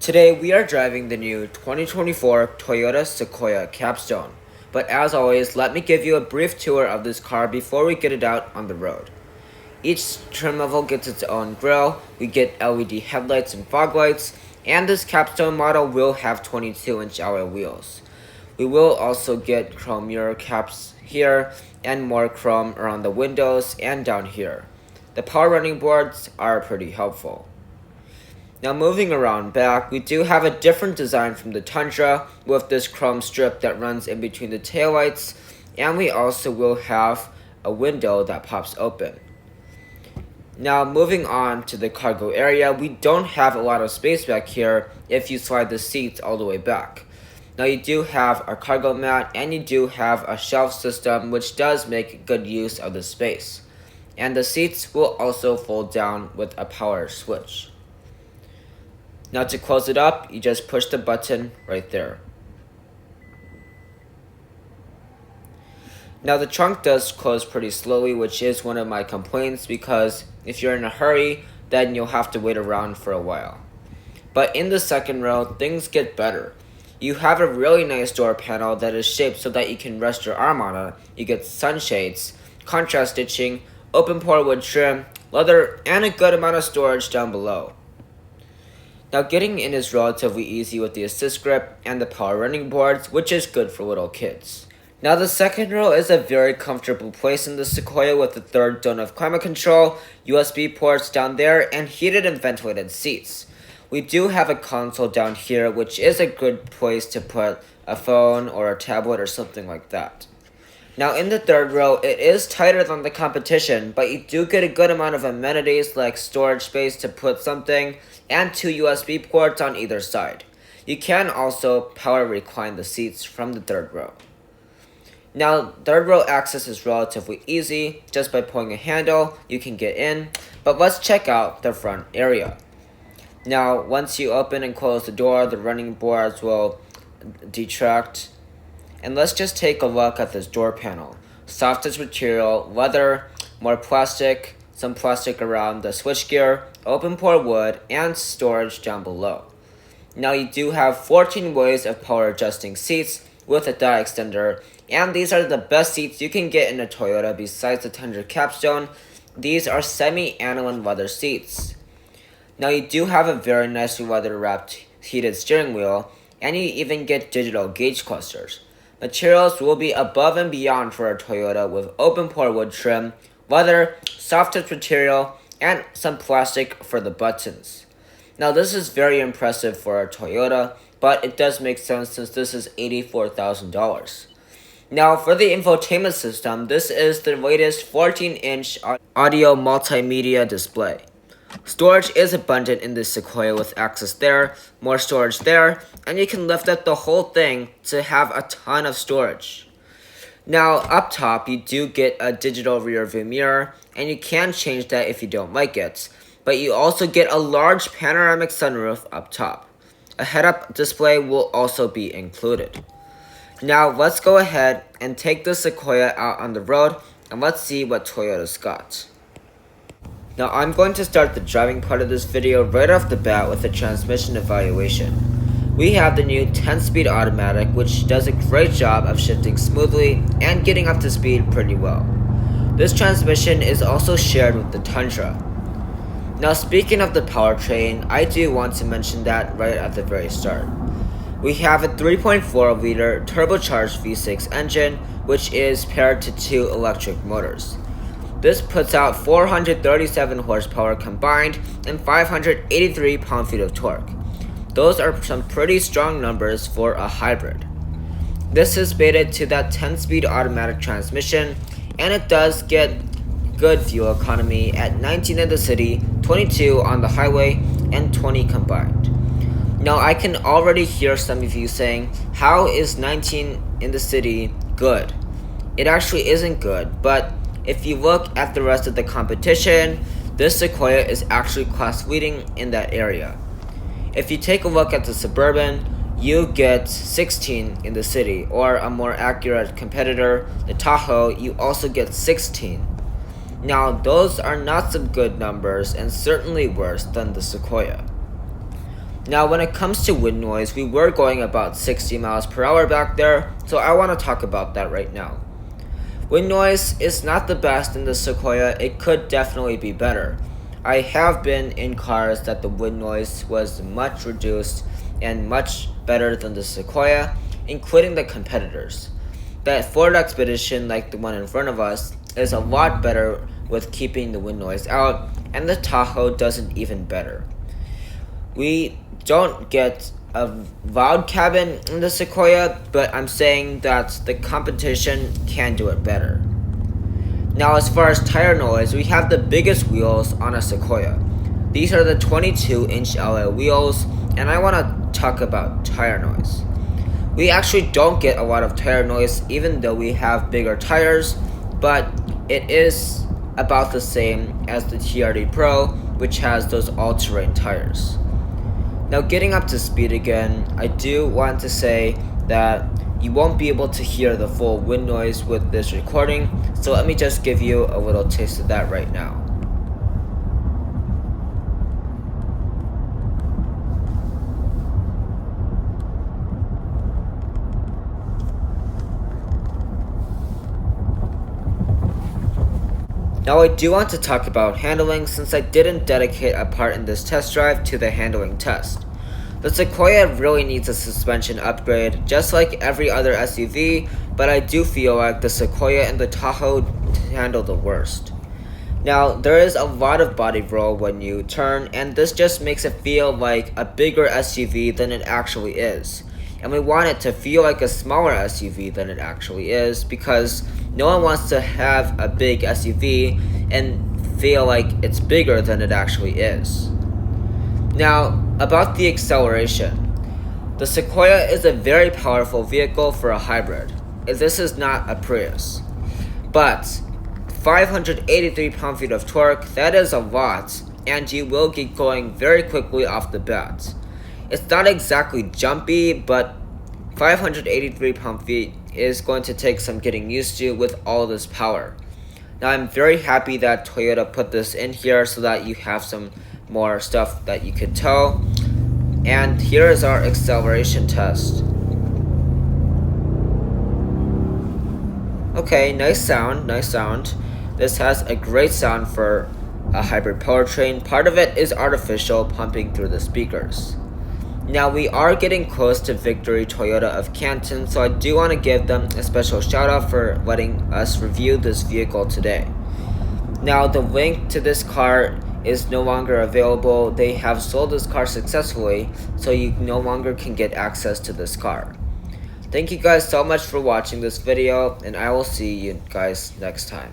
Today we are driving the new 2024 Toyota Sequoia Capstone, but as always, let me give you a brief tour of this car before we get it out on the road. Each trim level gets its own grille, we get LED headlights and fog lights, and this Capstone model will have 22-inch alloy wheels. We will also get chrome mirror caps here and more chrome around the windows and down here. The power running boards are pretty helpful. Now moving around back, we do have a different design from the Tundra with this chrome strip that runs in between the taillights, and we also will have a window that pops open. Now moving on to the cargo area, we don't have a lot of space back here if you slide the seats all the way back. Now you do have a cargo mat and you do have a shelf system which does make good use of the space. And the seats will also fold down with a power switch. Now to close it up, you just push the button right there. Now the trunk does close pretty slowly, which is one of my complaints because if you're in a hurry, then you'll have to wait around for a while. But in the second row, things get better. You have a really nice door panel that is shaped so that you can rest your arm on it. You get sunshades, contrast stitching, open pore wood trim, leather, and a good amount of storage down below. Now getting in is relatively easy with the assist grip and the power running boards, which is good for little kids. Now the second row is a very comfortable place in the Sequoia with the third zone of climate control, USB ports down there, and heated and ventilated seats. We do have a console down here, which is a good place to put a phone or a tablet or something like that. Now in the third row, it is tighter than the competition, but you do get a good amount of amenities like storage space to put something and 2 USB ports on either side. You can also power recline the seats from the third row. Now third row access is relatively easy. Just by pulling a handle, you can get in, but let's check out the front area. Now once you open and close the door, the running boards will detract. And let's just take a look at this door panel. Softest material, leather, more plastic, some plastic around the switchgear, open pore wood, and storage down below. Now you do have 14 ways of power adjusting seats with a dye extender, and these are the best seats you can get in a Toyota besides the Tundra Capstone. These are semi-aniline leather seats. Now you do have a very nicely leather wrapped heated steering wheel, and you even get digital gauge clusters. Materials will be above and beyond for a Toyota with open pore wood trim, leather, softest material, and some plastic for the buttons. Now this is very impressive for a Toyota, but it does make sense since this is $84,000. Now for the infotainment system, this is the latest 14-inch audio multimedia display. Storage is abundant in this Sequoia with access there, more storage there, and you can lift up the whole thing to have a ton of storage. Now up top you do get a digital rear view mirror, and you can change that if you don't like it, but you also get a large panoramic sunroof up top. A head-up display will also be included. Now let's go ahead and take the Sequoia out on the road and let's see what Toyota's got. Now I'm going to start the driving part of this video right off the bat with a transmission evaluation. We have the new 10-speed automatic, which does a great job of shifting smoothly and getting up to speed pretty well. This transmission is also shared with the Tundra. Now speaking of the powertrain, I do want to mention that right at the very start. We have a 3.4-liter turbocharged V6 engine, which is paired to 2 electric motors. This puts out 437 horsepower combined and 583 pound-feet of torque. Those are some pretty strong numbers for a hybrid. This is mated to that 10-speed automatic transmission, and it does get good fuel economy at 19 in the city, 22 on the highway, and 20 combined. Now I can already hear some of you saying, how is 19 in the city good? It actually isn't good, but if you look at the rest of the competition, this Sequoia is actually class leading in that area. If you take a look at the Suburban, you get 16 in the city, or a more accurate competitor, the Tahoe, you also get 16. Now those are not some good numbers and certainly worse than the Sequoia. Now when it comes to wind noise, we were going about 60 miles per hour back there, so I want to talk about that right now. Wind noise is not the best in the Sequoia. It could definitely be better. I have been in cars that the wind noise was much reduced and much better than the Sequoia, including the competitors. That Ford Expedition, like the one in front of us, is a lot better with keeping the wind noise out, and the Tahoe does it even better. We don't get a loud cabin in the Sequoia, but I'm saying that the competition can do it better. Now as far as tire noise, we have the biggest wheels on a Sequoia. These are the 22-inch alloy wheels, and I want to talk about tire noise. We actually don't get a lot of tire noise even though we have bigger tires, but it is about the same as the TRD Pro, which has those all-terrain tires. Now getting up to speed again, I do want to say that you won't be able to hear the full wind noise with this recording, so let me just give you a little taste of that right now. Now I do want to talk about handling since I didn't dedicate a part in this test drive to the handling test. The Sequoia really needs a suspension upgrade just like every other SUV, but I do feel like the Sequoia and the Tahoe handle the worst. Now there is a lot of body roll when you turn, and this just makes it feel like a bigger SUV than it actually is. And we want it to feel like a smaller SUV than it actually is because no one wants to have a big SUV and feel like it's bigger than it actually is. Now, about the acceleration. The Sequoia is a very powerful vehicle for a hybrid. This is not a Prius. But 583 pound-feet of torque, that is a lot, and you will get going very quickly off the bat. It's not exactly jumpy, but 583 pound-feet is going to take some getting used to with all this power. Now I'm very happy that Toyota put this in here so that you have some more stuff that you could tow. And here is our acceleration test. Okay, nice sound. This has a great sound for a hybrid powertrain. Part of it is artificial, pumping through the speakers. Now we are getting close to Victory Toyota of Canton, so I do want to give them a special shout out for letting us review this vehicle today. Now the link to this car is no longer available. They have sold this car successfully, so you no longer can get access to this car. Thank you guys so much for watching this video, and I will see you guys next time.